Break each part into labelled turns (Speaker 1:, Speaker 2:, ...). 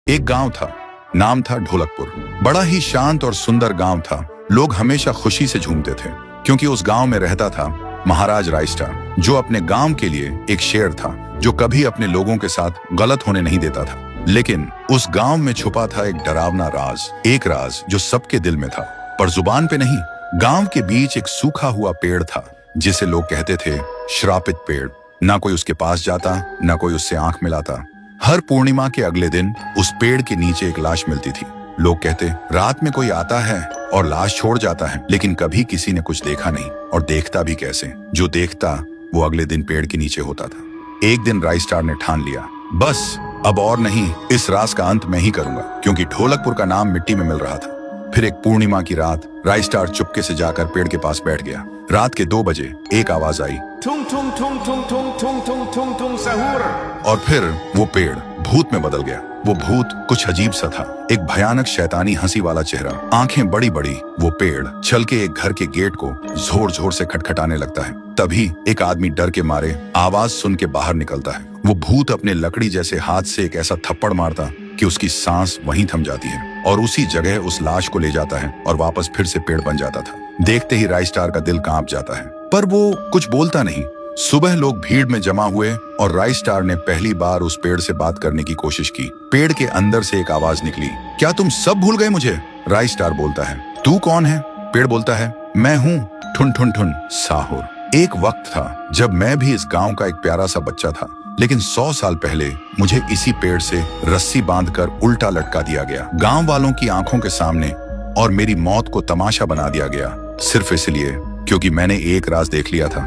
Speaker 1: एक गांव था, नाम था ढोलकपुर। बड़ा ही शांत और सुंदर गांव था। लोग हमेशा खुशी से झूमते थे क्योंकि उस गांव में रहता था महाराज रायस्टार, जो अपने गांव के लिए एक शेर था जो कभी अपने लोगों के साथ गलत होने नहीं देता था। लेकिन उस गांव में छुपा था एक डरावना राज, एक राज जो सबके दिल में था पर जुबान पे नहीं। गांव के बीच एक सूखा हुआ पेड़ था जिसे लोग कहते थे श्रापित पेड़। ना कोई उसके पास जाता, ना कोई उससे आंख मिलाता। हर पूर्णिमा के अगले दिन उस पेड़ के नीचे एक लाश मिलती थी। लोग कहते रात में कोई आता है और लाश छोड़ जाता है, लेकिन कभी किसी ने कुछ देखा नहीं और देखता भी कैसे। जो देखता वो अगले दिन पेड़ के नीचे होता था। एक दिन रायस्टार ने ठान लिया, बस अब और नहीं, इस राज का अंत मैं ही करूंगा, क्योंकि ढोलकपुर का नाम मिट्टी में मिल रहा था। फिर एक पूर्णिमा की रात रायस्टार चुपके से जाकर पेड़ के पास बैठ गया। रात के 2 बजे एक आवाज आई,
Speaker 2: ठुंग ठुंग ठुंग ठुंग ठुंग ठुंग ठुंग ठुंग ठुंग सहूर।
Speaker 1: और फिर वो पेड़ भूत में बदल गया। वो भूत कुछ अजीब सा था, एक भयानक शैतानी हंसी वाला चेहरा, आंखें बड़ी बड़ी। वो पेड़ चल के एक घर के गेट को जोर जोर से खटखटाने लगता है। तभी एक आदमी डर के मारे आवाज सुन के बाहर निकलता है। वो भूत अपने लकड़ी जैसे हाथ से एक ऐसा थप्पड़ मारता कि उसकी सांस वहीं थम जाती है और उसी जगह उस लाश को ले जाता है और वापस फिर से पेड़ बन जाता था। देखते ही रायस्टार का दिल कांप जाता है, पर वो कुछ बोलता नहीं। सुबह लोग भीड़ में जमा हुए और रायस्टार ने पहली बार उस पेड़ से बात करने की कोशिश की। पेड़ के अंदर से एक आवाज निकली, क्या तुम सब भूल गए मुझे? रायस्टार बोलता है, तू कौन है? पेड़ बोलता है, मैं हूँ ठुन ठुन ठुन साहुर। एक वक्त था जब मैं भी इस गांव का एक प्यारा सा बच्चा था, लेकिन 100 साल पहले मुझे इसी पेड़ से रस्सी बांधकर उल्टा लटका दिया गया, गांव वालों की आंखों के सामने, और मेरी मौत को तमाशा बना दिया गया, सिर्फ इसलिए क्योंकि मैंने एक राज देख लिया था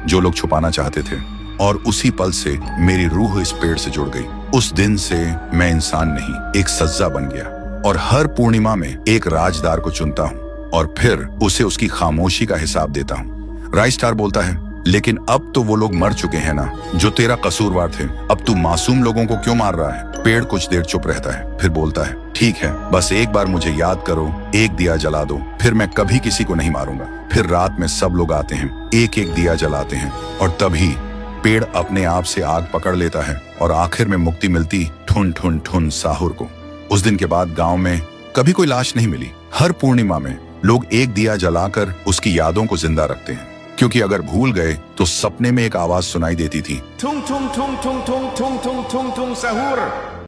Speaker 1: जो लोग छुपाना चाहते थे। और उसी पल से मेरी रूह इस पेड़ से जुड़ गई। उस दिन से मैं इंसान नहीं, एक सज्जा बन गया, और हर पूर्णिमा में एक राजदार को चुनता हूँ और फिर उसे उसकी खामोशी का हिसाब देता हूँ। रायस्टार बोलता है, लेकिन अब तो वो लोग मर चुके हैं ना जो तेरा कसूरवार थे। अब तू मासूम लोगों को क्यों मार रहा है? पेड़ कुछ देर चुप रहता है, फिर बोलता है, ठीक है, बस एक बार मुझे याद करो, एक दिया जला दो, फिर मैं कभी किसी को नहीं मारूंगा। फिर रात में सब लोग आते हैं, एक एक दिया जलाते हैं, और तभी पेड़ अपने आप से आग पकड़ लेता है और आखिर में मुक्ति मिलती ठुन ठुन ठुन साहुर को। उस दिन के बाद गांव में कभी कोई लाश नहीं मिली। हर पूर्णिमा में लोग एक दिया जलाकर उसकी यादों को जिंदा रखते हैं, क्योंकि अगर भूल गए तो सपने में एक आवाज सुनाई देती थी,
Speaker 2: ठुंग ठुंग ठुंग ठुंग ठुंग ठुंग ठुंग ठुंग ठुंग सहूर।